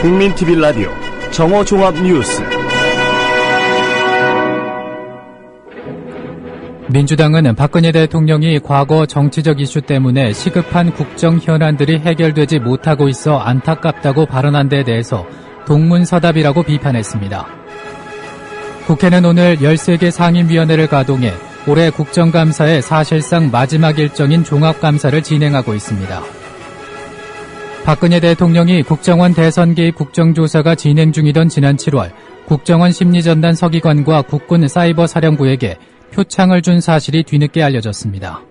국민TV 라디오 정오종합뉴스. 민주당은 박근혜 대통령이 과거 정치적 이슈 때문에 시급한 국정 현안들이 해결되지 못하고 있어 안타깝다고 발언한 데 대해서 동문서답이라고 비판했습니다. 국회는 오늘 13개 상임위원회를 가동해 올해 국정감사의 사실상 마지막 일정인 종합감사를 진행하고 있습니다. 박근혜 대통령이 국정원 대선 개입 국정조사가 진행 중이던 지난 7월 국정원 심리전단 서기관과 국군 사이버사령부에게 표창을 준 사실이 뒤늦게 알려졌습니다.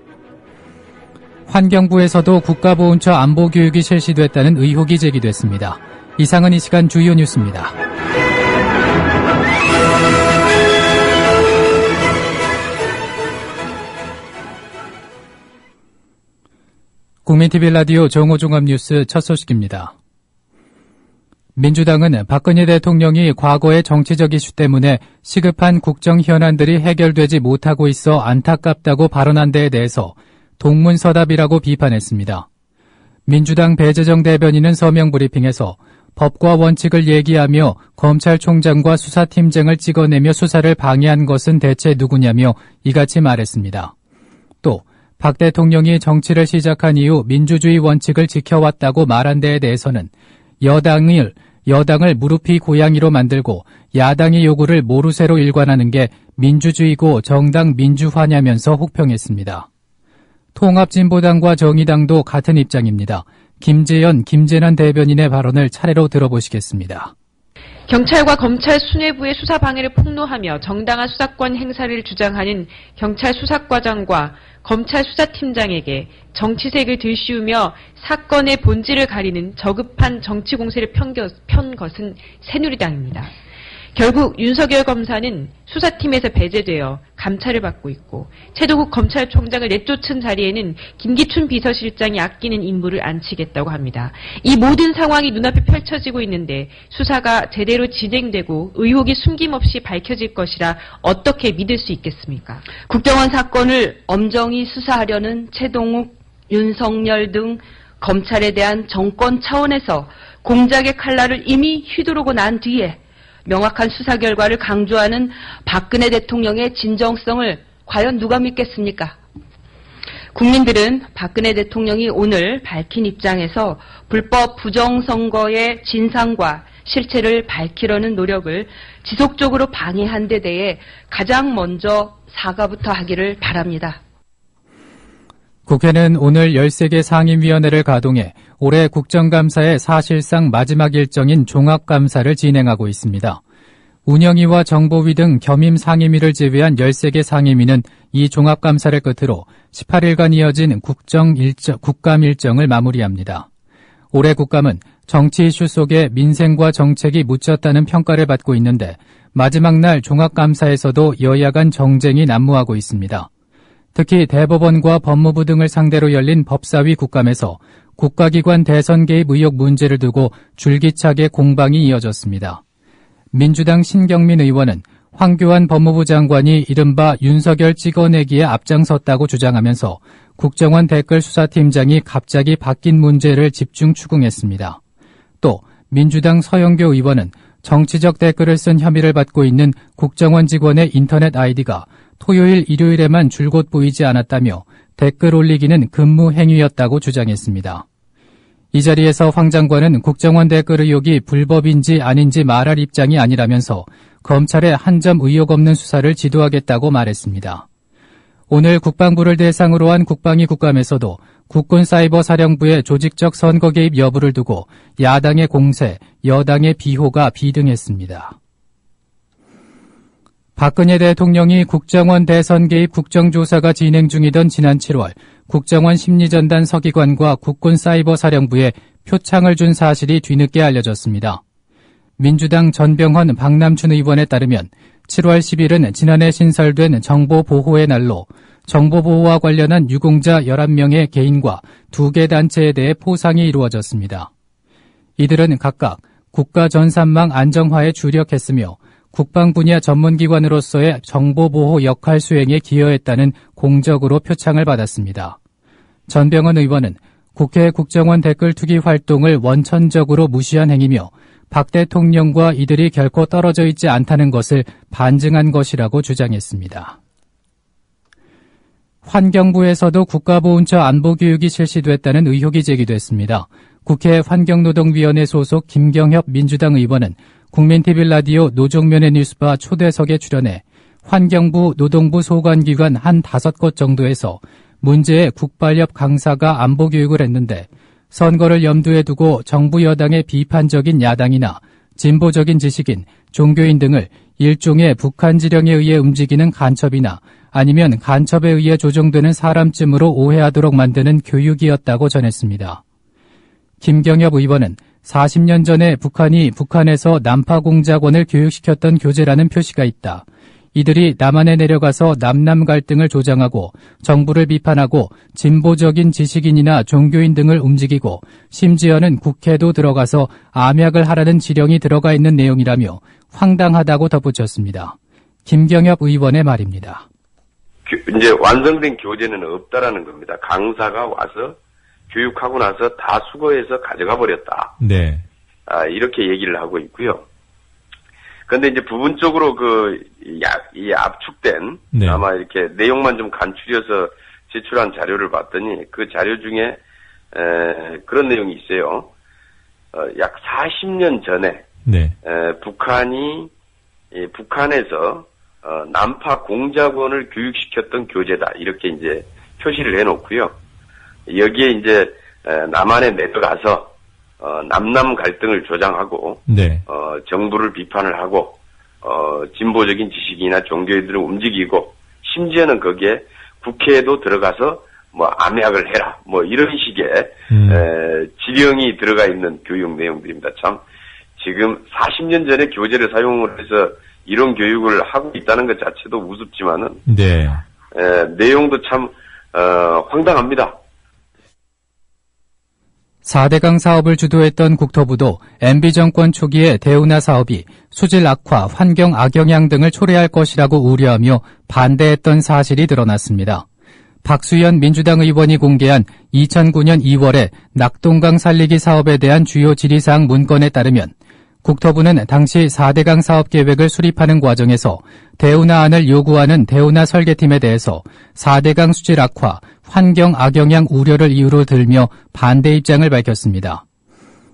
환경부에서도 국가보훈처 안보교육이 실시됐다는 의혹이 제기됐습니다. 이상은 이 시간 주요 뉴스입니다. 국민TV 라디오 정오종합뉴스 첫 소식입니다. 민주당은 박근혜 대통령이 과거의 정치적 이슈 때문에 시급한 국정 현안들이 해결되지 못하고 있어 안타깝다고 발언한 데에 대해서 동문서답이라고 비판했습니다. 민주당 배재정 대변인은 서명 브리핑에서 법과 원칙을 얘기하며 검찰총장과 수사팀장을 찍어내며 수사를 방해한 것은 대체 누구냐며 이같이 말했습니다. 또 박 대통령이 정치를 시작한 이후 민주주의 원칙을 지켜왔다고 말한 데에 대해서는 여당을 무릎이 고양이로 만들고 야당의 요구를 모르쇠로 일관하는 게 민주주의고 정당 민주화냐면서 혹평했습니다. 통합진보당과 정의당도 같은 입장입니다. 김재현, 김재난 대변인의 발언을 차례로 들어보시겠습니다. 경찰과 검찰 수뇌부의 수사 방해를 폭로하며 정당한 수사권 행사를 주장하는 경찰 수사과장과 검찰 수사팀장에게 정치색을 들씌우며 사건의 본질을 가리는 저급한 정치 공세를 편 것은 새누리당입니다. 결국 윤석열 검사는 수사팀에서 배제되어 감찰을 받고 있고 최동욱 검찰총장을 내쫓은 자리에는 김기춘 비서실장이 아끼는 인물을 앉히겠다고 합니다. 이 모든 상황이 눈앞에 펼쳐지고 있는데 수사가 제대로 진행되고 의혹이 숨김없이 밝혀질 것이라 어떻게 믿을 수 있겠습니까? 국정원 사건을 엄정히 수사하려는 최동욱, 윤석열 등 검찰에 대한 정권 차원에서 공작의 칼날을 이미 휘두르고 난 뒤에 명확한 수사 결과를 강조하는 박근혜 대통령의 진정성을 과연 누가 믿겠습니까? 국민들은 박근혜 대통령이 오늘 밝힌 입장에서 불법 부정선거의 진상과 실체를 밝히려는 노력을 지속적으로 방해한 데 대해 가장 먼저 사과부터 하기를 바랍니다. 국회는 오늘 13개 상임위원회를 가동해 올해 국정감사의 사실상 마지막 일정인 종합감사를 진행하고 있습니다. 운영위와 정보위 등 겸임 상임위를 제외한 13개 상임위는 이 종합감사를 끝으로 18일간 이어진 국감 일정을 마무리합니다. 올해 국감은 정치 이슈 속에 민생과 정책이 묻혔다는 평가를 받고 있는데 마지막 날 종합감사에서도 여야 간 정쟁이 난무하고 있습니다. 특히 대법원과 법무부 등을 상대로 열린 법사위 국감에서 국가기관 대선 개입 의혹 문제를 두고 줄기차게 공방이 이어졌습니다. 민주당 신경민 의원은 황교안 법무부 장관이 이른바 윤석열 찍어내기에 앞장섰다고 주장하면서 국정원 댓글수사팀장이 갑자기 바뀐 문제를 집중 추궁했습니다. 또 민주당 서영교 의원은 정치적 댓글을 쓴 혐의를 받고 있는 국정원 직원의 인터넷 아이디가 토요일, 일요일에만 줄곧 보이지 않았다며 댓글 올리기는 근무 행위였다고 주장했습니다. 이 자리에서 황 장관은 국정원 댓글 의혹이 불법인지 아닌지 말할 입장이 아니라면서 검찰에 한 점 의혹 없는 수사를 지도하겠다고 말했습니다. 오늘 국방부를 대상으로 한 국방위 국감에서도 국군 사이버사령부의 조직적 선거 개입 여부를 두고 야당의 공세, 여당의 비호가 비등했습니다. 박근혜 대통령이 국정원 대선 개입 국정조사가 진행 중이던 지난 7월 국정원 심리전단 서기관과 국군 사이버사령부에 표창을 준 사실이 뒤늦게 알려졌습니다. 민주당 전병헌 박남춘 의원에 따르면 7월 10일은 지난해 신설된 정보보호의 날로 정보보호와 관련한 유공자 11명의 개인과 2개 단체에 대해 포상이 이루어졌습니다. 이들은 각각 국가 전산망 안정화에 주력했으며 국방 분야 전문기관으로서의 정보보호 역할 수행에 기여했다는 공적으로 표창을 받았습니다. 전병헌 의원은 국회 국정원 댓글 투기 활동을 원천적으로 무시한 행위며 박 대통령과 이들이 결코 떨어져 있지 않다는 것을 반증한 것이라고 주장했습니다. 환경부에서도 국가보훈처 안보교육이 실시됐다는 의혹이 제기됐습니다. 국회 환경노동위원회 소속 김경협 민주당 의원은 국민TV 라디오 노종면의 뉴스바 초대석에 출연해 환경부, 노동부 소관기관 한 5곳 정도에서 문제의 국발협 강사가 안보교육을 했는데 선거를 염두에 두고 정부 여당의 비판적인 야당이나 진보적인 지식인, 종교인 등을 일종의 북한 지령에 의해 움직이는 간첩이나 아니면 간첩에 의해 조종되는 사람쯤으로 오해하도록 만드는 교육이었다고 전했습니다. 김경협 의원은 40년 전에 북한이 북한에서 난파공작원을 교육시켰던 교재라는 표시가 있다. 이들이 남한에 내려가서 남남 갈등을 조장하고 정부를 비판하고 진보적인 지식인이나 종교인 등을 움직이고 심지어는 국회도 들어가서 암약을 하라는 지령이 들어가 있는 내용이라며 황당하다고 덧붙였습니다. 김경협 의원의 말입니다. 이제 완성된 교재는 없다라는 겁니다. 강사가 와서 교육하고 나서 다 수거해서 가져가 버렸다. 네. 이렇게 얘기를 하고 있고요. 그런데 이제 부분적으로 이 압축된 네. 아마 이렇게 내용만 좀 간추려서 제출한 자료를 봤더니 그 자료 중에 그런 내용이 있어요. 약 40년 전에 네. 북한에서 난파 공작원을 교육시켰던 교재다 이렇게 이제 표시를 해놓고요. 여기에 이제 남한에 내려가서 남남 갈등을 조장하고 네. 정부를 비판을 하고 진보적인 지식이나 종교인들을 움직이고 심지어는 거기에 국회에도 들어가서 뭐 암약을 해라 뭐 이런 식의 지령이 들어가 있는 교육 내용들입니다. 참 지금 40년 전에 교재를 사용을 해서 이런 교육을 하고 있다는 것 자체도 우습지만은 네. 내용도 참 황당합니다. 4대강 사업을 주도했던 국토부도 MB정권 초기에 대운하 사업이 수질 악화, 환경 악영향 등을 초래할 것이라고 우려하며 반대했던 사실이 드러났습니다. 박수현 민주당 의원이 공개한 2009년 2월에 낙동강 살리기 사업에 대한 주요 질의사항 문건에 따르면 국토부는 당시 4대강 사업 계획을 수립하는 과정에서 대운하안을 요구하는 대운하 설계팀에 대해서 4대강 수질 악화, 환경 악영향 우려를 이유로 들며 반대 입장을 밝혔습니다.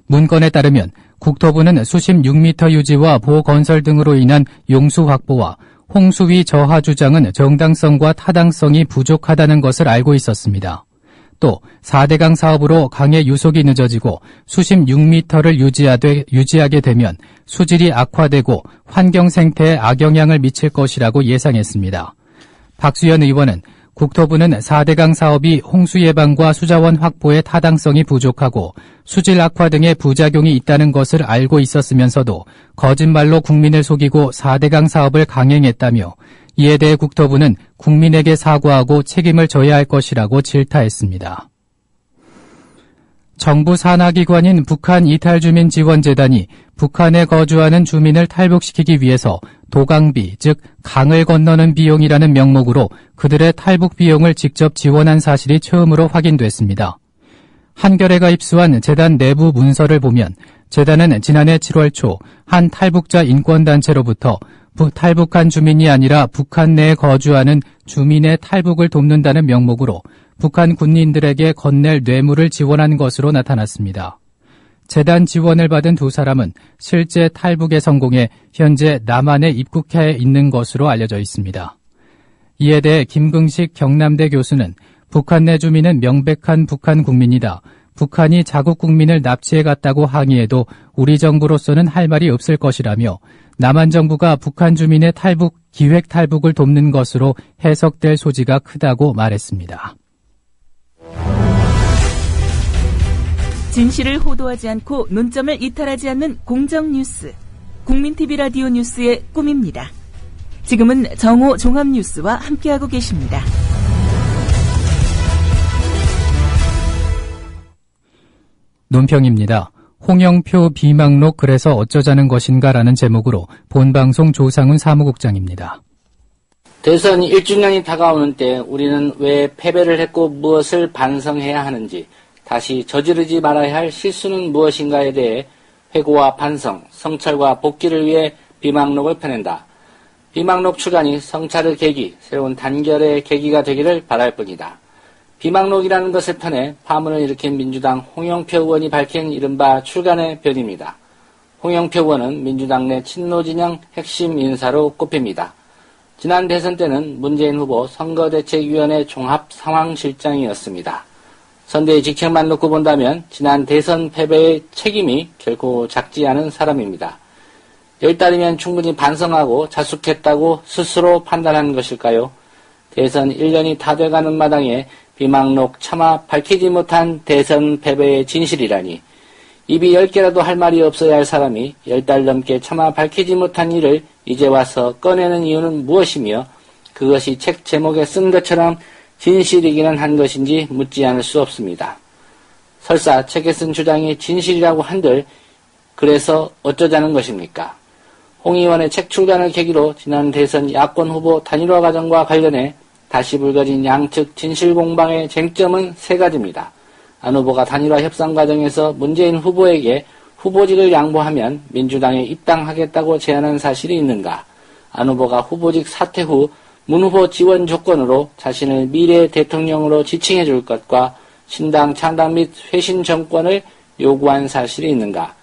문건에 따르면 국토부는 수심 6m 유지와 보호 건설 등으로 인한 용수 확보와 홍수위 저하 주장은 정당성과 타당성이 부족하다는 것을 알고 있었습니다. 또 4대강 사업으로 강의 유속이 늦어지고 수심 6m를 유지하게 되면 수질이 악화되고 환경 생태에 악영향을 미칠 것이라고 예상했습니다. 박수현 의원은 국토부는 4대강 사업이 홍수 예방과 수자원 확보의 타당성이 부족하고 수질 악화 등의 부작용이 있다는 것을 알고 있었으면서도 거짓말로 국민을 속이고 4대강 사업을 강행했다며 이에 대해 국토부는 국민에게 사과하고 책임을 져야 할 것이라고 질타했습니다. 정부 산하기관인 북한이탈주민지원재단이 북한에 거주하는 주민을 탈북시키기 위해서 도강비, 즉 강을 건너는 비용이라는 명목으로 그들의 탈북 비용을 직접 지원한 사실이 처음으로 확인됐습니다. 한겨레가 입수한 재단 내부 문서를 보면 재단은 지난해 7월 초 한 탈북자 인권단체로부터 탈북한 주민이 아니라 북한 내에 거주하는 주민의 탈북을 돕는다는 명목으로 북한 군인들에게 건넬 뇌물을 지원한 것으로 나타났습니다. 재단 지원을 받은 두 사람은 실제 탈북에 성공해 현재 남한에 입국해 있는 것으로 알려져 있습니다. 이에 대해 김긍식 경남대 교수는 북한 내 주민은 명백한 북한 국민이다. 북한이 자국 국민을 납치해 갔다고 항의해도 우리 정부로서는 할 말이 없을 것이라며 남한 정부가 북한 주민의 기획 탈북을 돕는 것으로 해석될 소지가 크다고 말했습니다. 진실을 호도하지 않고 논점을 이탈하지 않는 공정 뉴스. 국민TV 라디오 뉴스의 꿈입니다. 지금은 정오 종합뉴스와 함께하고 계십니다. 논평입니다. 홍영표 비망록 그래서 어쩌자는 것인가라는 제목으로 본방송 조상훈 사무국장입니다. 대선 1주년이 다가오는 때 우리는 왜 패배를 했고 무엇을 반성해야 하는지, 다시 저지르지 말아야 할 실수는 무엇인가에 대해 회고와 반성, 성찰과 복귀를 위해 비망록을 펴낸다. 비망록 출간이 성찰의 계기, 새로운 단결의 계기가 되기를 바랄 뿐이다. 비망록이라는 것을 펴내 파문을 일으킨 민주당 홍영표 의원이 밝힌 이른바 출간의 변입니다. 홍영표 의원은 민주당 내 친노 진영 핵심 인사로 꼽힙니다. 지난 대선 때는 문재인 후보 선거대책위원회 종합상황실장이었습니다. 선대의 직책만 놓고 본다면 지난 대선 패배의 책임이 결코 작지 않은 사람입니다. 10달이면 충분히 반성하고 자숙했다고 스스로 판단한 것일까요? 대선 1년이 다 돼가는 마당에 비망록 차마 밝히지 못한 대선 패배의 진실이라니, 입이 10개라도 할 말이 없어야 할 사람이 10달 넘게 차마 밝히지 못한 일을 이제 와서 꺼내는 이유는 무엇이며, 그것이 책 제목에 쓴 것처럼 진실이기는 한 것인지 묻지 않을 수 없습니다. 설사 책에 쓴 주장이 진실이라고 한들 그래서 어쩌자는 것입니까? 홍 의원의 책 출간을 계기로 지난 대선 야권 후보 단일화 과정과 관련해 다시 불거진 양측 진실 공방의 쟁점은 세 가지입니다. 안 후보가 단일화 협상 과정에서 문재인 후보에게 후보직을 양보하면 민주당에 입당하겠다고 제안한 사실이 있는가? 안 후보가 후보직 사퇴 후 문 후보 지원 조건으로 자신을 미래 대통령으로 지칭해 줄 것과 신당 창당 및 회신 정권을 요구한 사실이 있는가?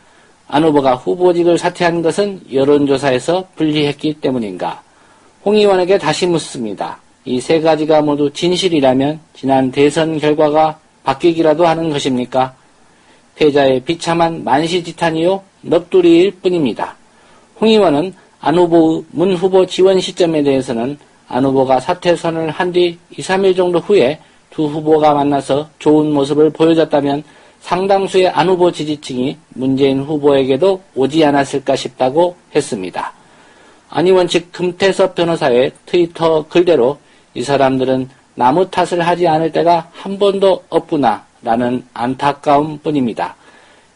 안 후보가 후보직을 사퇴한 것은 여론조사에서 불리했기 때문인가? 홍 의원에게 다시 묻습니다. 이 세 가지가 모두 진실이라면 지난 대선 결과가 바뀌기라도 하는 것입니까? 패자의 비참한 만시지탄이요 넋두리일 뿐입니다. 홍 의원은 안 후보의 문 후보 지원 시점에 대해서는 안 후보가 사퇴 선언을 한 뒤 2, 3일 정도 후에 두 후보가 만나서 좋은 모습을 보여줬다면 상당수의 안 후보 지지층이 문재인 후보에게도 오지 않았을까 싶다고 했습니다. 안 의원 측 금태섭 변호사의 트위터 글대로 이 사람들은 나무 탓을 하지 않을 때가 한 번도 없구나 라는 안타까움 뿐입니다.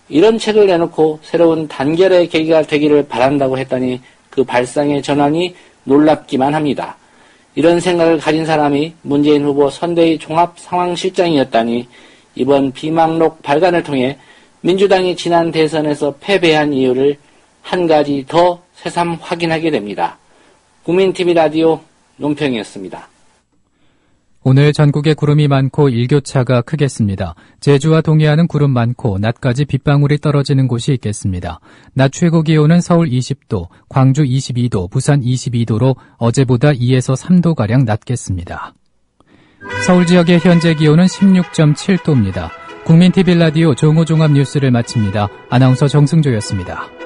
이런 책을 내놓고 새로운 단결의 계기가 되기를 바란다고 했더니 그 발상의 전환이 놀랍기만 합니다. 이런 생각을 가진 사람이 문재인 후보 선대위 종합상황실장이었다니 이번 비망록 발간을 통해 민주당이 지난 대선에서 패배한 이유를 한 가지 더 새삼 확인하게 됩니다. 국민TV 라디오 논평이었습니다. 오늘 전국에 구름이 많고 일교차가 크겠습니다. 제주와 동해안은 구름 많고 낮까지 빗방울이 떨어지는 곳이 있겠습니다. 낮 최고 기온은 서울 20도, 광주 22도, 부산 22도로 어제보다 2에서 3도가량 낮겠습니다. 서울 지역의 현재 기온은 16.7도입니다. 국민TV 라디오 정오종합 뉴스를 마칩니다. 아나운서 정승조였습니다.